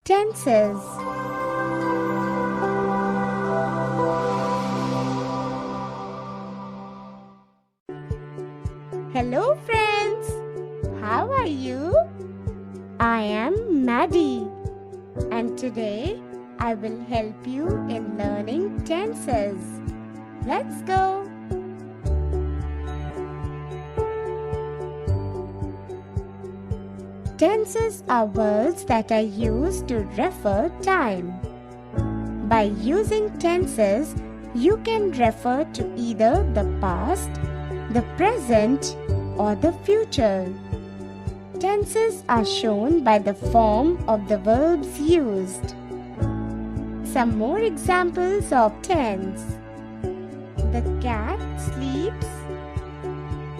Tenses. Hello friends, how are you? I am Maddie and today I will help you in learning tenses. Let's go! Tenses are words that are used to refer time. By using tenses, you can refer to either the past, the present, or the future. Tenses are shown by the form of the verbs used. Some more examples of tense. The cat sleeps.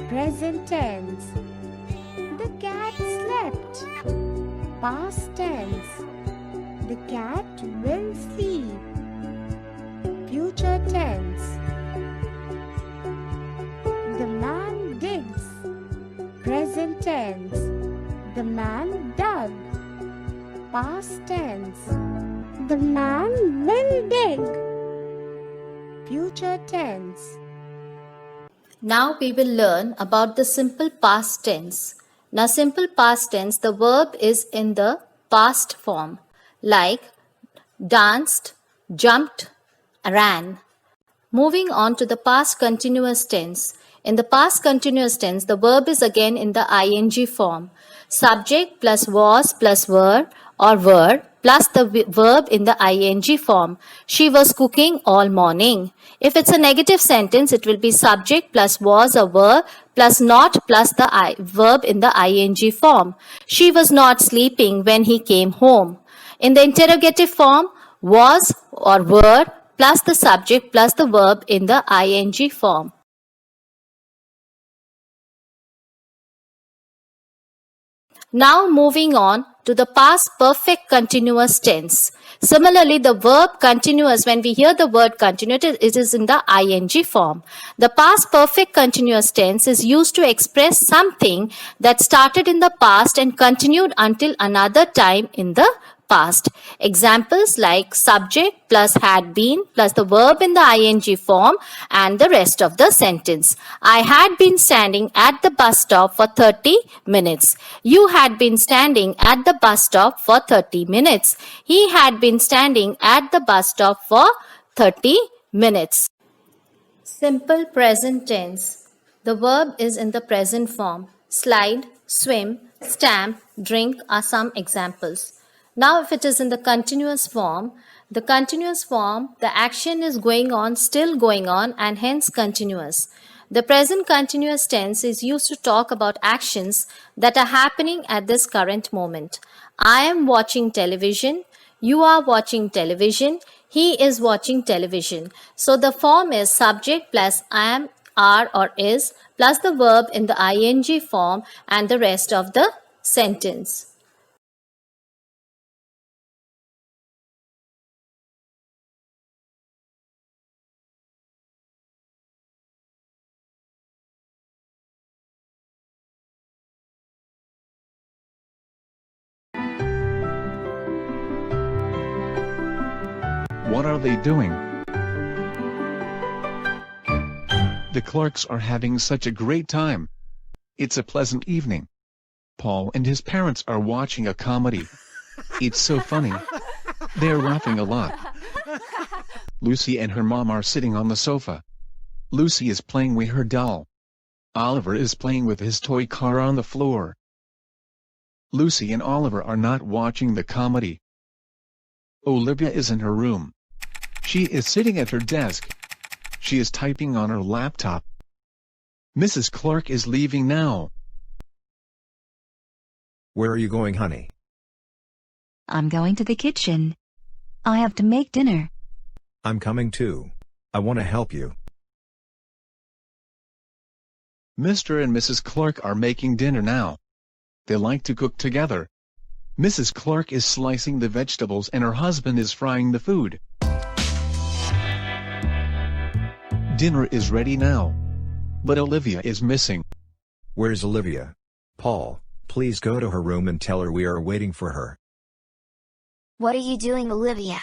Present tense. The cat slept. Past tense. The cat will sleep. Future tense. The man digs. Present tense. The man dug. Past tense. The man will dig. Future tense. Now we will learn about the simple past tense. Now simple past tense, the verb is in the past form, like danced, jumped, ran. Moving on to the past continuous tense. In the past continuous tense, the verb is again in the ing form. Subject plus was plus were or were plus the verb in the ing form. She was cooking all morning. If it's a negative sentence, it will be subject plus was or were plus not plus the verb in the ing form. She was not sleeping when he came home. In the interrogative form, was or were plus the subject plus the verb in the ing form. Now moving on to the past perfect continuous tense. Similarly, the verb continuous, when we hear the word continuous, it is in the ing form. The past perfect continuous tense is used to express something that started in the past and continued until another time in the past. Examples like subject plus had been plus the verb in the ing form and the rest of the sentence. I had been standing at the bus stop for 30 minutes. You had been standing at the bus stop for 30 minutes. He had been standing at the bus stop for 30 minutes. Simple present tense. The verb is in the present form. Slide, swim, stamp, drink are some examples. Now, if it is in the continuous form, the action is going on, still going on, and hence continuous. The present continuous tense is used to talk about actions that are happening at this current moment. I am watching television. You are watching television. He is watching television. So, the form is subject plus am, are, or is plus the verb in the ing form and the rest of the sentence. What are they doing? The Clarks are having such a great time. It's a pleasant evening. Paul and his parents are watching a comedy. It's so funny. They're laughing a lot. Lucy and her mom are sitting on the sofa. Lucy is playing with her doll. Oliver is playing with his toy car on the floor. Lucy and Oliver are not watching the comedy. Olivia is in her room. She is sitting at her desk. She is typing on her laptop. Mrs. Clark is leaving now. Where are you going, honey? I'm going to the kitchen. I have to make dinner. I'm coming too. I want to help you. Mr. and Mrs. Clark are making dinner now. They like to cook together. Mrs. Clark is slicing the vegetables and her husband is frying the food. Dinner is ready now. But Olivia is missing. Where's Olivia? Paul, please go to her room and tell her we are waiting for her. What are you doing, Olivia?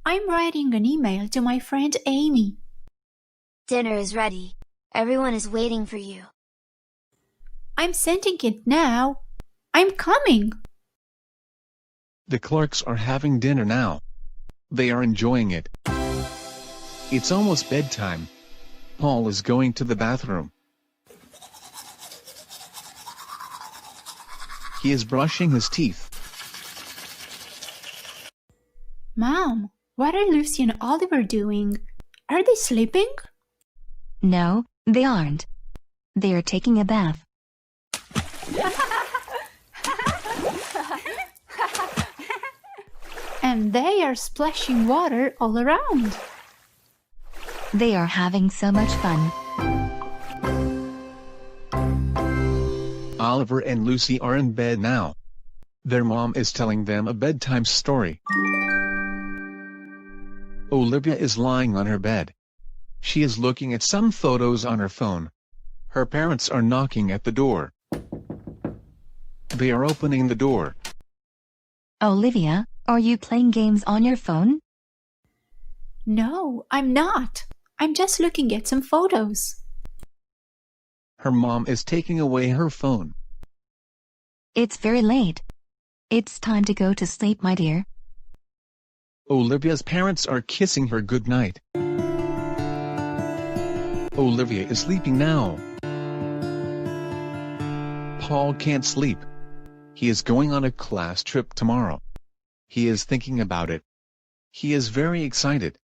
I'm writing an email to my friend Amy. Dinner is ready. Everyone is waiting for you. I'm sending it now. I'm coming. The Clarks are having dinner now. They are enjoying it. It's almost bedtime. Paul is going to the bathroom. He is brushing his teeth. Mom, what are Lucy and Oliver doing? Are they sleeping? No, they aren't. They are taking a bath. And they are splashing water all around. They are having so much fun. Oliver and Lucy are in bed now. Their mom is telling them a bedtime story. Olivia is lying on her bed. She is looking at some photos on her phone. Her parents are knocking at the door. They are opening the door. Olivia, are you playing games on your phone? No, I'm not. I'm just looking at some photos. Her mom is taking away her phone. It's very late. It's time to go to sleep, my dear. Olivia's parents are kissing her goodnight. Olivia is sleeping now. Paul can't sleep. He is going on a class trip tomorrow. He is thinking about it. He is very excited.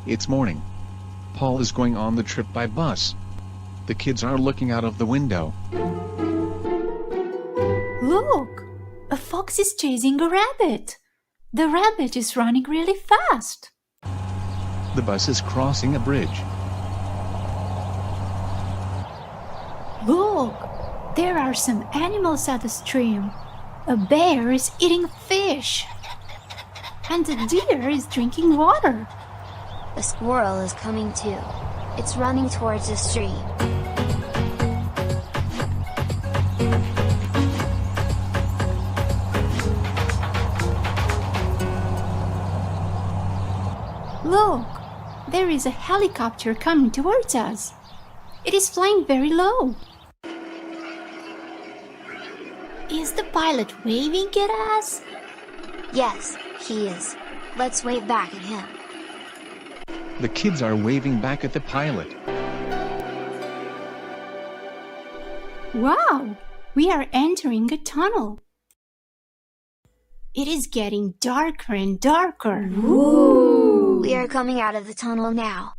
It's morning. Paul is going on the trip by bus. The kids are looking out of the window. Look! A fox is chasing a rabbit. The rabbit is running really fast. The bus is crossing a bridge. Look! There are some animals at the stream. A bear is eating fish. And a deer is drinking water. A squirrel is coming too. It's running towards the stream. Look! There is a helicopter coming towards us. It is flying very low. Is the pilot waving at us? Yes, he is. Let's wave back at him. The kids are waving back at the pilot. Wow! We are entering a tunnel. It is getting darker and darker. Ooh. We are coming out of the tunnel now.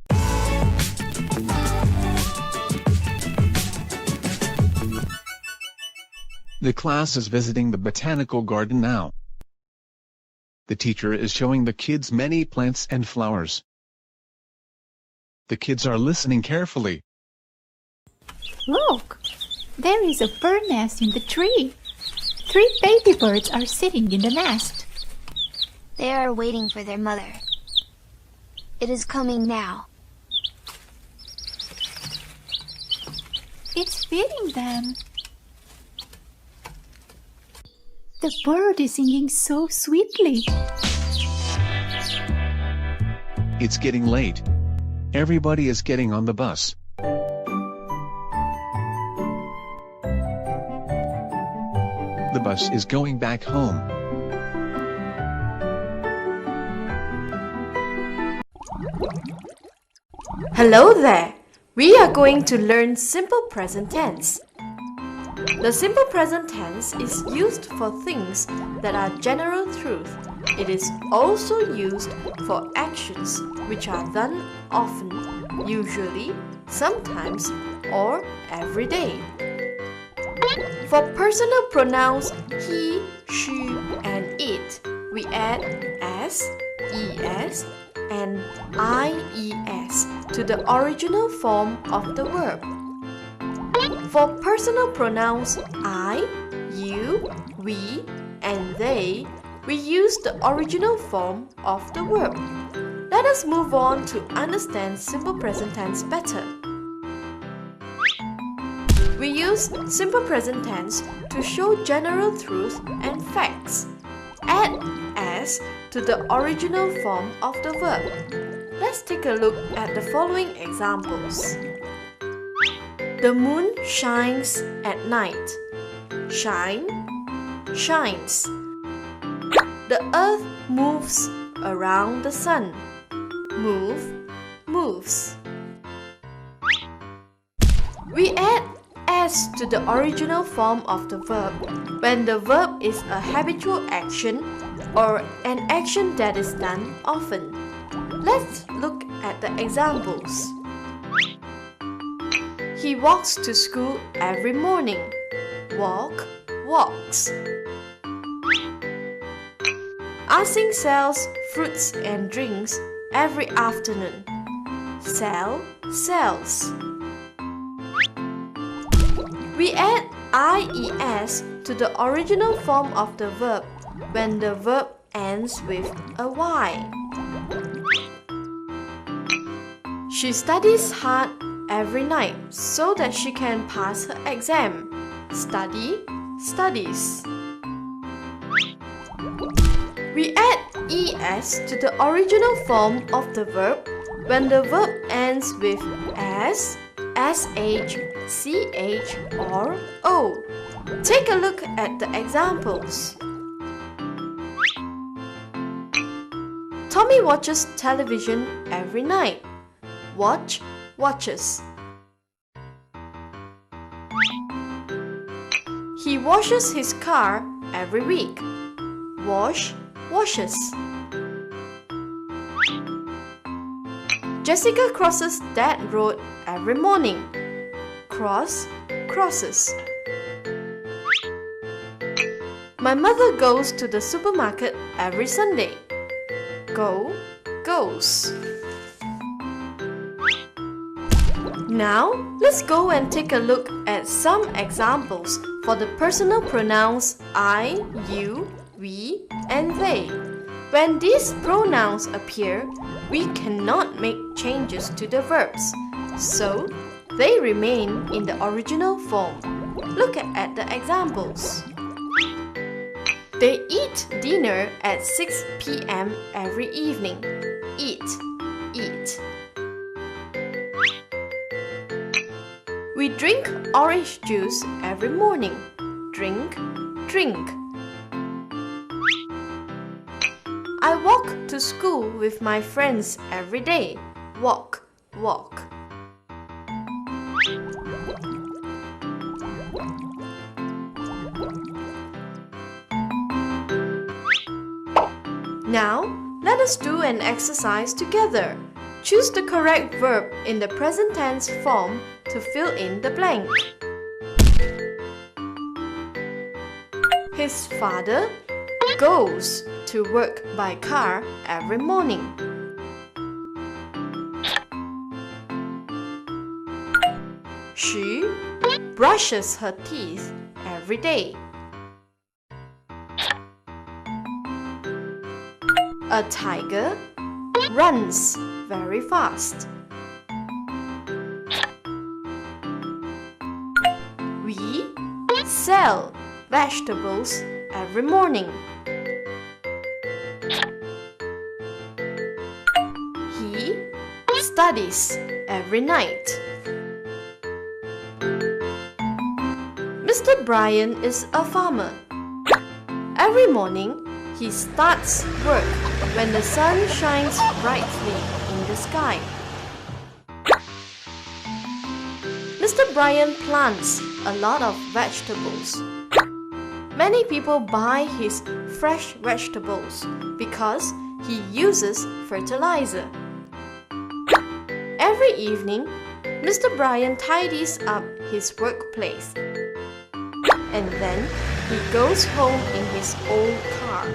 The class is visiting the botanical garden now. The teacher is showing the kids many plants and flowers. The kids are listening carefully. Look! There is a bird nest in the tree. 3 baby birds are sitting in the nest. They are waiting for their mother. It is coming now. It's feeding them. The bird is singing so sweetly. It's getting late. Everybody is getting on the bus. The bus is going back home. Hello there! We are going to learn simple present tense. The simple present tense is used for things that are general truth. It is also used for actions which are done often, usually, sometimes, or every day. For personal pronouns he, she, and it, we add s, es, and ies to the original form of the verb. For personal pronouns I, you, we, and they, we use the original form of the verb. Let us move on to understand simple present tense better. We use simple present tense to show general truth and facts. Add s to the original form of the verb. Let's take a look at the following examples. The moon shines at night. Shine, shines. The earth moves around the sun. Move, moves. We add s to the original form of the verb when the verb is a habitual action or an action that is done often. Let's look at the examples. He walks to school every morning. Walk, walks. Ah-Sing sells fruits and drinks every afternoon. Sell, sells. We add ies to the original form of the verb when the verb ends with a y. She studies hard every night so that she can pass her exam. Study, studies. We add es to the original form of the verb when the verb ends with s, sh, ch, or o. Take a look at the examples. Tommy watches television every night. Watch, watches. He washes his car every week. Wash, washes. Jessica crosses that road every morning. Cross, crosses. My mother goes to the supermarket every Sunday. Go, goes. Now, let's go and take a look at some examples for the personal pronouns I, you, we, and they. When these pronouns appear, we cannot make changes to the verbs, so they remain in the original form. Look at the examples. They eat dinner at 6 p.m. every evening. Eat, eat. We drink orange juice every morning. Drink, drink. I walk to school with my friends every day. Walk, walk. Now, let us do an exercise together. Choose the correct verb in the present tense form to fill in the blank. His father goes to work by car every morning. She brushes her teeth every day. A tiger runs very fast. We sell vegetables every morning. He studies every night. Mr. Brian is a farmer. Every morning, he starts work when the sun shines brightly in the sky. Mr. Brian plants a lot of vegetables. Many people buy his fresh vegetables because he uses fertilizer. Every evening, Mr. Brian tidies up his workplace. And then he goes home in his old car.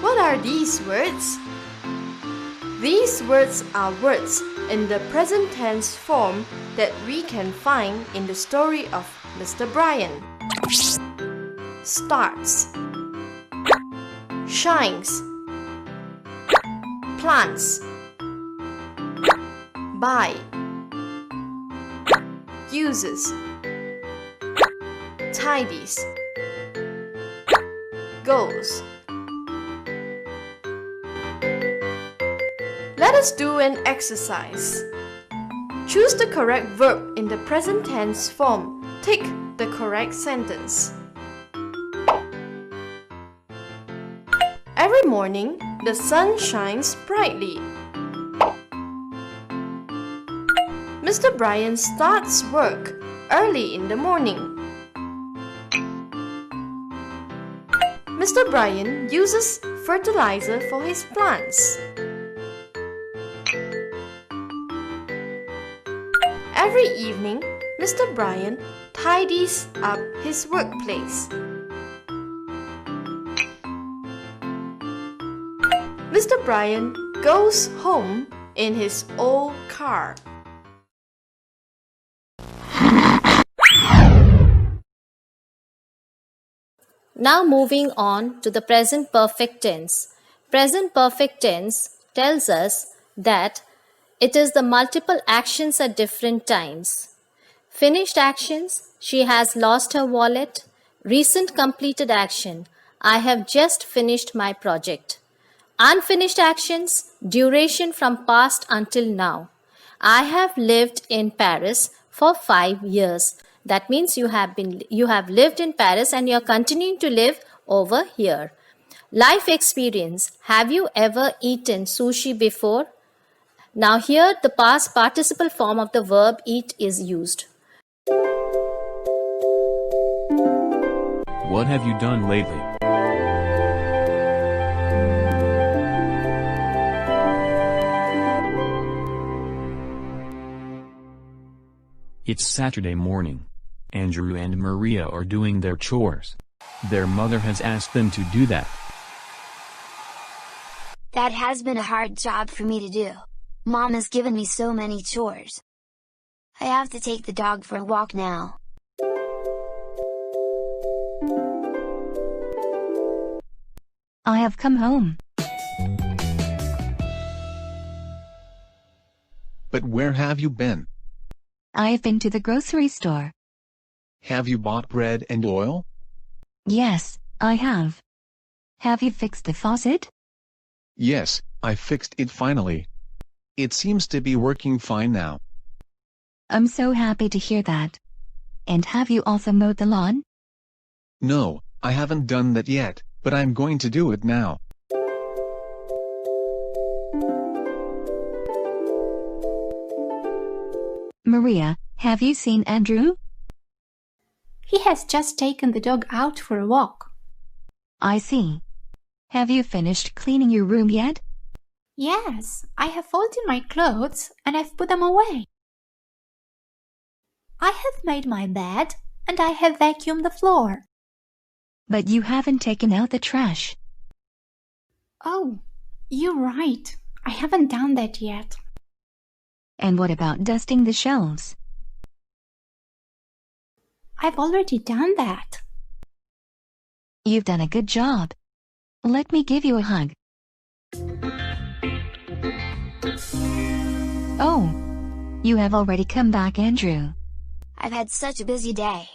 What are these words? These words are words in the present tense form that we can find in the story of Mr. Brian. Starts, shines, plants, buy, uses, tidies, goes. Let us do an exercise. Choose the correct verb in the present tense form. Tick the correct sentence. Every morning, the sun shines brightly. Mr. Brian starts work early in the morning. Mr. Brian uses fertilizer for his plants. Every evening, Mr. Brian tidies up his workplace. Mr. Brian goes home in his old car. Now moving on to the present perfect tense. Present perfect tense tells us that it is the multiple actions at different times. Finished actions, she has lost her wallet. Recent completed action, I have just finished my project. Unfinished actions, duration from past until now. I have lived in Paris for 5 years. That means you have lived in Paris and you are continuing to live over here. Life experience, have you ever eaten sushi before? Now here the past participle form of the verb eat is used. What have you done lately? It's Saturday morning. Andrew and Maria are doing their chores. Their mother has asked them to do that. That has been a hard job for me to do. Mom has given me so many chores. I have to take the dog for a walk now. I have come home. But where have you been? I have been to the grocery store. Have you bought bread and oil? Yes, I have. Have you fixed the faucet? Yes, I fixed it finally. It seems to be working fine now. I'm so happy to hear that. And have you also mowed the lawn? No, I haven't done that yet, but I'm going to do it now. Maria, have you seen Andrew? He has just taken the dog out for a walk. I see. Have you finished cleaning your room yet? Yes, I have folded my clothes and I've put them away. I have made my bed and I have vacuumed the floor. But you haven't taken out the trash. Oh, you're right. I haven't done that yet. And what about dusting the shelves? I've already done that. You've done a good job. Let me give you a hug. Oh, you have already come back, Andrew. I've had such a busy day.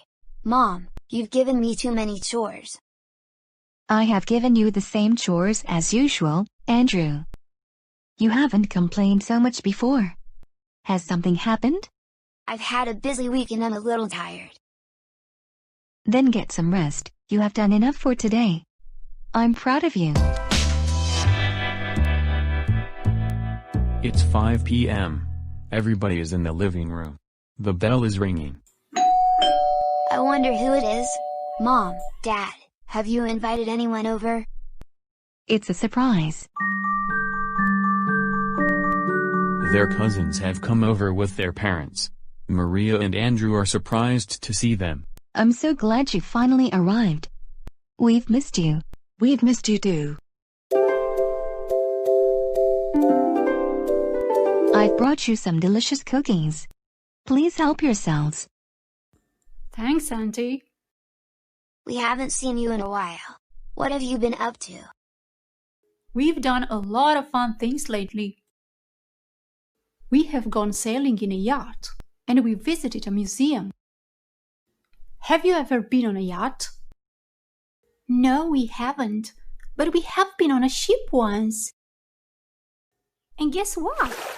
Mom, you've given me too many chores. I have given you the same chores as usual, Andrew. You haven't complained so much before. Has something happened? I've had a busy week and I'm a little tired. Then get some rest. You have done enough for today. I'm proud of you. It's 5 p.m. Everybody is in the living room. The bell is ringing. I wonder who it is. Mom, Dad, have you invited anyone over? It's a surprise. Their cousins have come over with their parents. Maria and Andrew are surprised to see them. I'm so glad you finally arrived. We've missed you. We've missed you too. I've brought you some delicious cookies. Please help yourselves. Thanks, Auntie. We haven't seen you in a while. What have you been up to? We've done a lot of fun things lately. We have gone sailing in a yacht, and we visited a museum. Have you ever been on a yacht? No, we haven't, but we have been on a ship once. And guess what?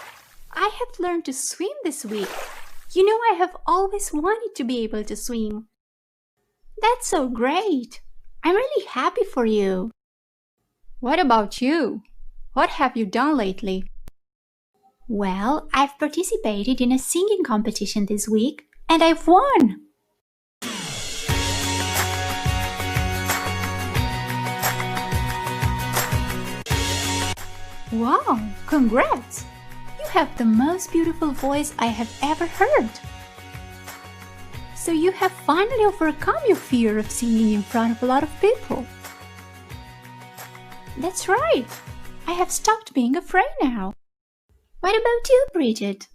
I have learned to swim this week. You know, I have always wanted to be able to swim. That's so great. I'm really happy for you. What about you? What have you done lately? Well, I've participated in a singing competition this week, and I've won. Wow, congrats! You have the most beautiful voice I have ever heard. So you have finally overcome your fear of singing in front of a lot of people. That's right. I have stopped being afraid now. What about you, Bridget?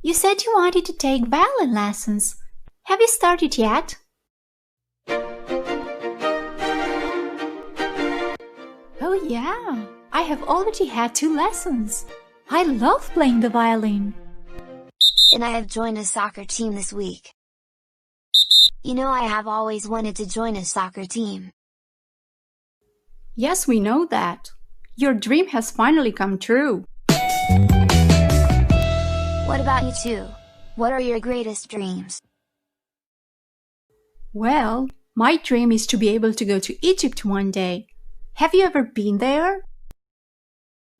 You said you wanted to take violin lessons. Have you started yet? Oh yeah, I have already had 2 lessons. I love playing the violin. And I have joined a soccer team this week. You know, I have always wanted to join a soccer team. Yes, we know that. Your dream has finally come true. What about you two? What are your greatest dreams? Well, my dream is to be able to go to Egypt one day. Have you ever been there?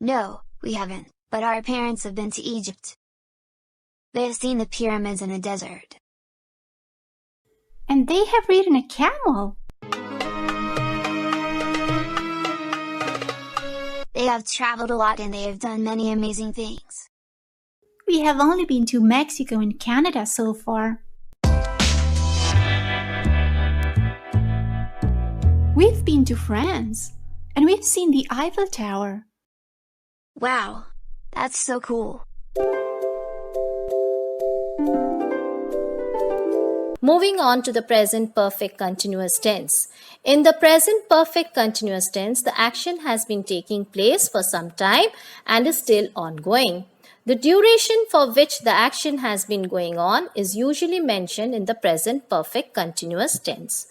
No, we haven't, but our parents have been to Egypt. They have seen the pyramids in the desert. And they have ridden a camel. They have traveled a lot and they have done many amazing things. We have only been to Mexico and Canada so far. We've been to France, and we've seen the Eiffel Tower. Wow, that's so cool. Moving on to the present perfect continuous tense. In the present perfect continuous tense, the action has been taking place for some time and is still ongoing. The duration for which the action has been going on is usually mentioned in the present perfect continuous tense.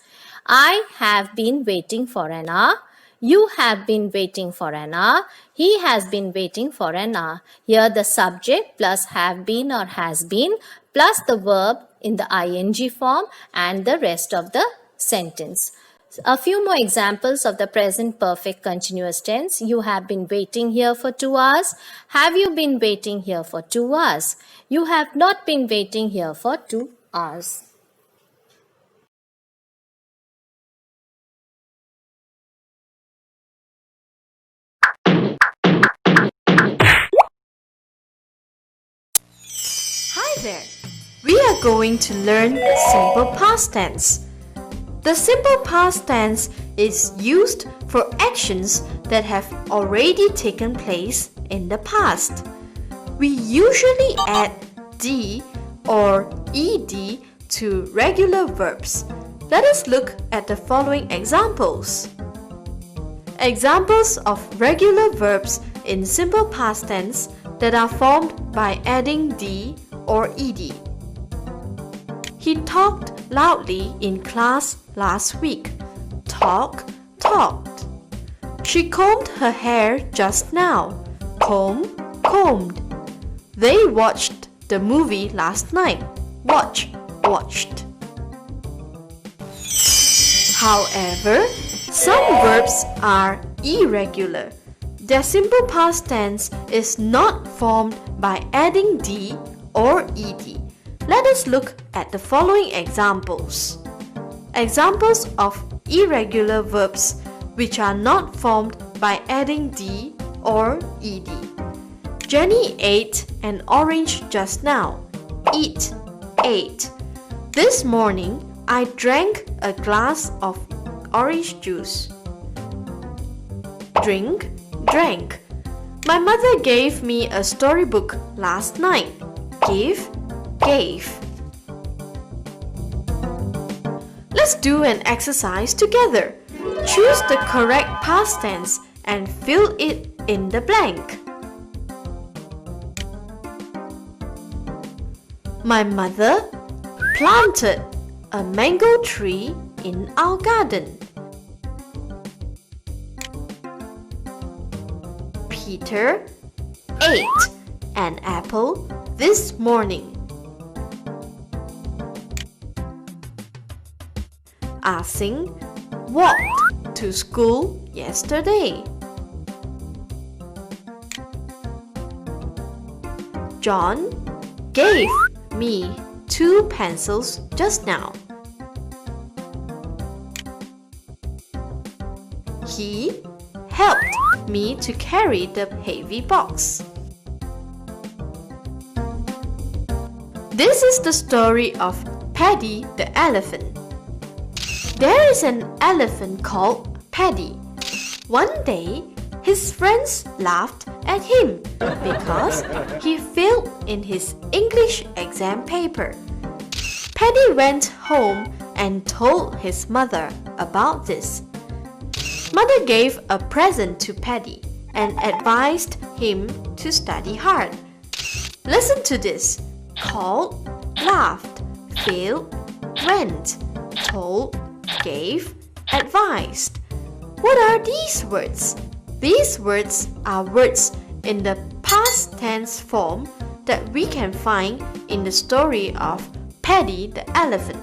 I have been waiting for an hour. You have been waiting for an hour. He has been waiting for an hour. Here the subject plus have been or has been plus the verb in the ing form and the rest of the sentence. A few more examples of the present perfect continuous tense. You have been waiting here for 2 hours. Have you been waiting here for 2 hours? You have not been waiting here for 2 hours. Hi there! We are going to learn simple past tense. The simple past tense is used for actions that have already taken place in the past. We usually add d or ed to regular verbs. Let us look at the following examples. Examples of regular verbs in simple past tense that are formed by adding d or ed. He talked loudly in class last week. Talk, talked. She combed her hair just now. Comb, combed. They watched the movie last night. Watch, watched. However, some verbs are irregular. Their simple past tense is not formed by adding d or ed. Let us look at the following examples. Examples of irregular verbs which are not formed by adding d or ed. Jenny ate an orange just now. Eat, ate. This morning, I drank a glass of orange juice. Drink, drank. My mother gave me a storybook last night. Give, gave. Let's do an exercise together. Choose the correct past tense and fill it in the blank. My mother planted a mango tree in our garden. Peter ate an apple this morning. Asing walked to school yesterday. John gave me 2 pencils just now. He helped me to carry the heavy box. This is the story of Paddy the elephant. There is an elephant called Paddy. One day, his friends laughed at him because he failed in his English exam paper. Paddy went home and told his mother about this. Mother gave a present to Paddy and advised him to study hard. Listen to this. Called, laughed, failed, went, told, gave, advised. What are these words? These words are words in the past tense form that we can find in the story of Paddy the elephant.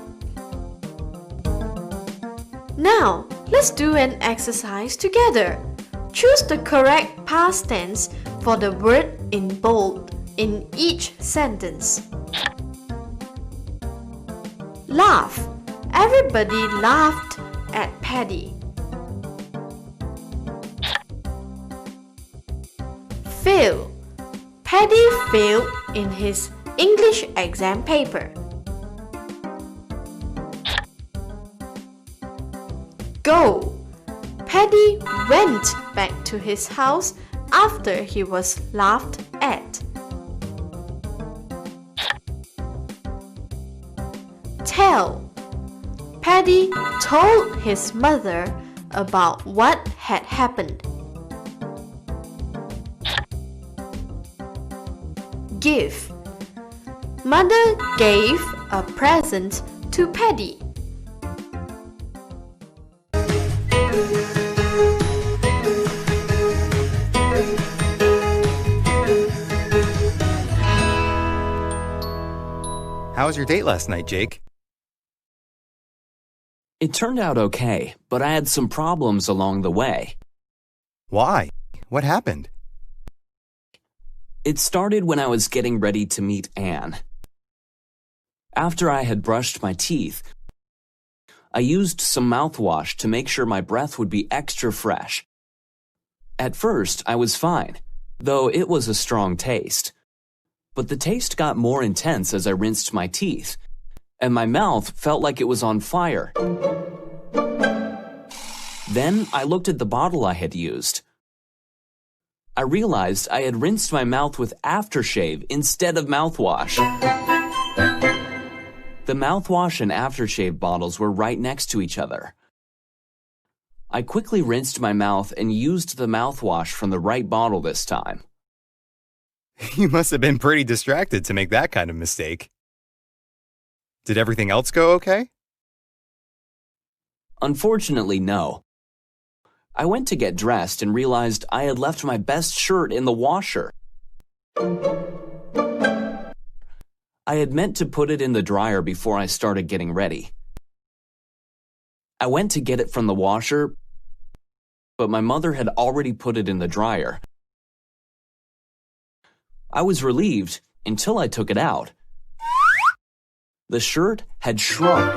Now, let's do an exercise together. Choose the correct past tense for the word in bold in each sentence. Laugh. Everybody laughed at Paddy. Fail. Paddy failed in his English exam paper. Go. Paddy went back to his house after he was laughed at. Tell. Paddy told his mother about what had happened. Give. Mother gave a present to Paddy. How was your date last night, Jake? It turned out okay, but I had some problems along the way. Why? What happened? It started when I was getting ready to meet Anne. After I had brushed my teeth, I used some mouthwash to make sure my breath would be extra fresh. At first, I was fine, though it was a strong taste. But the taste got more intense as I rinsed my teeth, and my mouth felt like it was on fire. Then I looked at the bottle I had used. I realized I had rinsed my mouth with aftershave instead of mouthwash. The mouthwash and aftershave bottles were right next to each other. I quickly rinsed my mouth and used the mouthwash from the right bottle this time. You must have been pretty distracted to make that kind of mistake. Did everything else go okay? Unfortunately, no. I went to get dressed and realized I had left my best shirt in the washer. I had meant to put it in the dryer before I started getting ready. I went to get it from the washer, but my mother had already put it in the dryer. I was relieved until I took it out. The shirt had shrunk.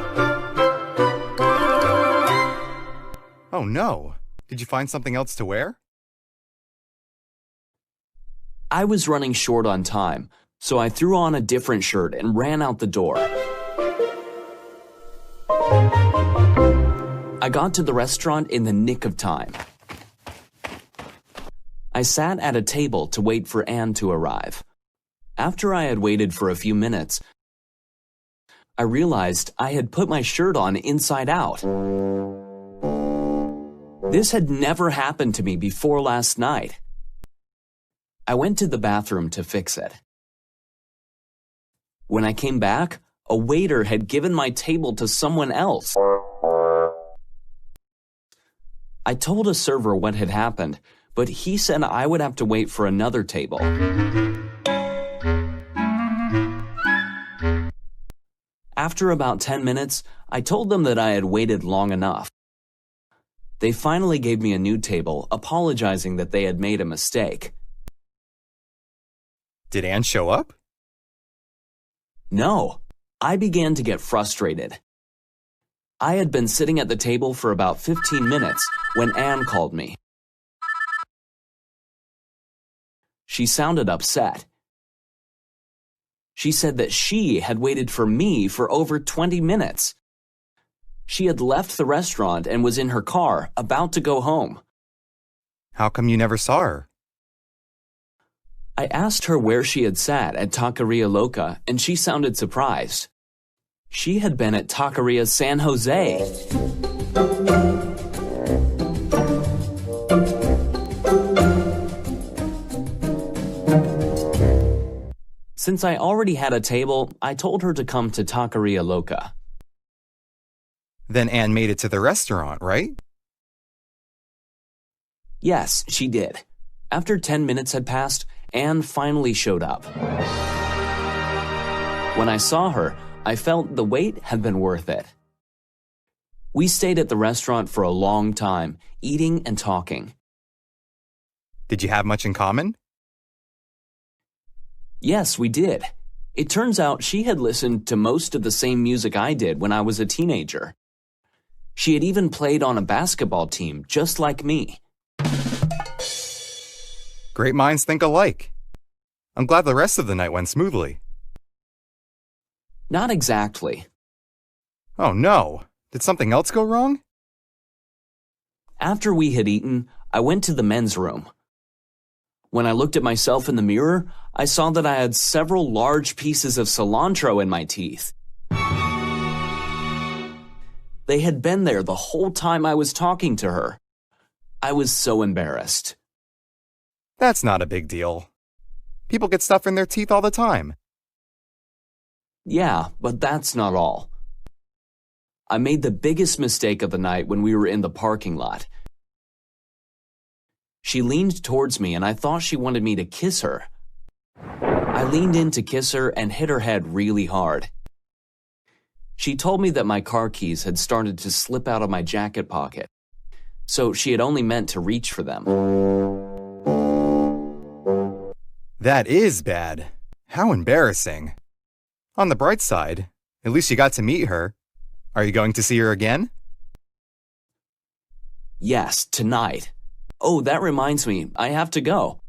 Oh no! Did you find something else to wear? I was running short on time, so I threw on a different shirt and ran out the door. I got to the restaurant in the nick of time. I sat at a table to wait for Anne to arrive. After I had waited for a few minutes, I realized I had put my shirt on inside out. This had never happened to me before last night. I went to the bathroom to fix it. When I came back, a waiter had given my table to someone else. I told a server what had happened, but he said I would have to wait for another table. After about 10 minutes, I told them that I had waited long enough. They finally gave me a new table, apologizing that they had made a mistake. Did Anne show up? No, I began to get frustrated. I had been sitting at the table for about 15 minutes when Anne called me. She sounded upset. She said that she had waited for me for over 20 minutes. She had left the restaurant and was in her car, about to go home. How come you never saw her? I asked her where she had sat at Taqueria Loca, and she sounded surprised. She had been at Taqueria San Jose. Since I already had a table, I told her to come to Taqueria Loca. Then Anne made it to the restaurant, right? Yes, she did. After 10 minutes had passed, Anne finally showed up. When I saw her, I felt the wait had been worth it. We stayed at the restaurant for a long time, eating and talking. Did you have much in common? Yes, we did. It turns out she had listened to most of the same music I did when I was a teenager. She had even played on a basketball team just like me. Great minds think alike. I'm glad the rest of the night went smoothly. Not exactly. Oh no, did something else go wrong? After we had eaten, I went to the men's room. When I looked at myself in the mirror, I saw that I had several large pieces of cilantro in my teeth. They had been there the whole time I was talking to her. I was so embarrassed. That's not a big deal. People get stuff in their teeth all the time. Yeah, but that's not all. I made the biggest mistake of the night when we were in the parking lot. She leaned towards me and I thought she wanted me to kiss her. I leaned in to kiss her and hit her head really hard. She told me that my car keys had started to slip out of my jacket pocket, so she had only meant to reach for them. That is bad. How embarrassing. On the bright side, at least you got to meet her. Are you going to see her again? Yes, tonight. Oh, that reminds me, I have to go.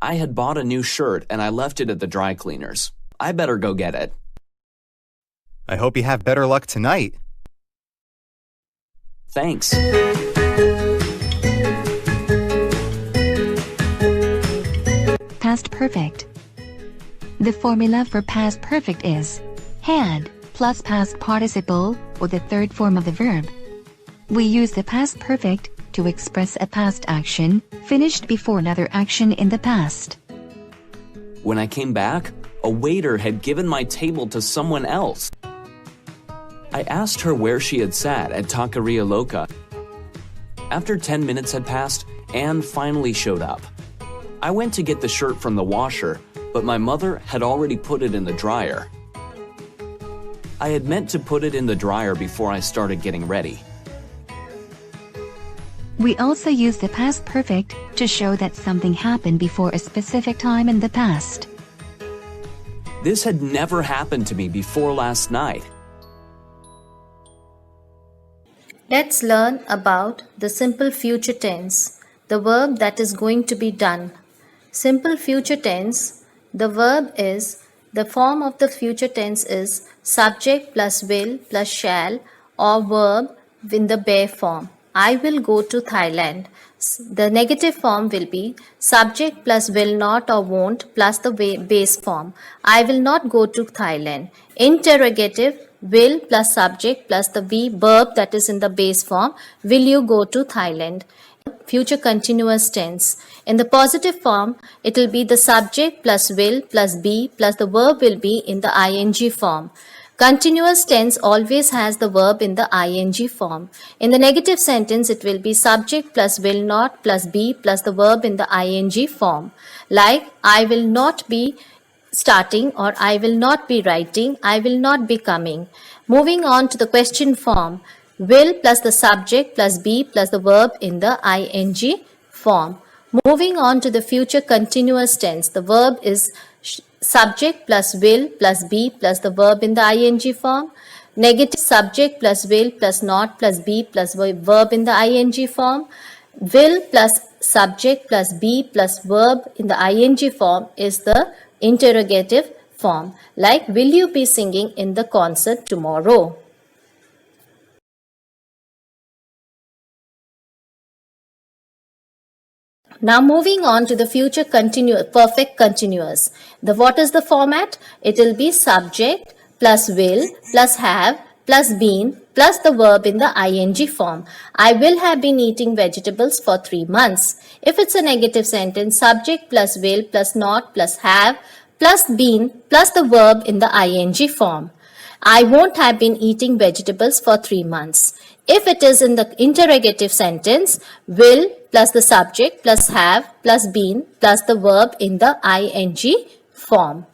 I had bought a new shirt and I left it at the dry cleaners. I better go get it. I hope you have better luck tonight. Thanks. Past perfect. The formula for past perfect is had plus past participle or the third form of the verb. We use the past perfect to express a past action finished before another action in the past. When I came back, a waiter had given my table to someone else. I asked her where she had sat at Taqueria Loca. After 10 minutes had passed, Anne finally showed up. I went to get the shirt from the washer, but my mother had already put it in the dryer. I had meant to put it in the dryer before I started getting ready. We also use the past perfect to show that something happened before a specific time in the past. This had never happened to me before last night. Let's learn about the simple future tense, the verb that is going to be done. Simple future tense, the verb is, the form of the future tense is subject plus will plus shall or verb in the bare form. I will go to Thailand. The negative form will be subject plus will not or won't plus the base form. I will not go to Thailand. Interrogative will plus subject plus the verb that is in the base form. Will you go to Thailand? Future continuous tense. In the positive form, it will be the subject plus will plus be plus the verb will be in the ing form. Continuous tense always has the verb in the ing form. In the negative sentence, it will be subject plus will not plus be plus the verb in the ing form. Like, I will not be starting or I will not be writing, I will not be coming. Moving on to the question form, will plus the subject plus be plus the verb in the ing form. Moving on to the future continuous tense, the verb is subject plus will plus be plus the verb in the ing form. Negative subject plus will plus not plus be plus verb in the ing form. Will plus subject plus be plus verb in the ing form is the interrogative form. Like, will you be singing in the concert tomorrow? Now moving on to the future perfect continuous. What is the format? It will be subject plus will plus have plus been plus the verb in the ing form. I will have been eating vegetables for 3 months. If it's a negative sentence, subject plus will plus not plus have plus been plus the verb in the ing form. I won't have been eating vegetables for 3 months. If it is in the interrogative sentence, will plus the subject plus have plus been plus the verb in the ing form.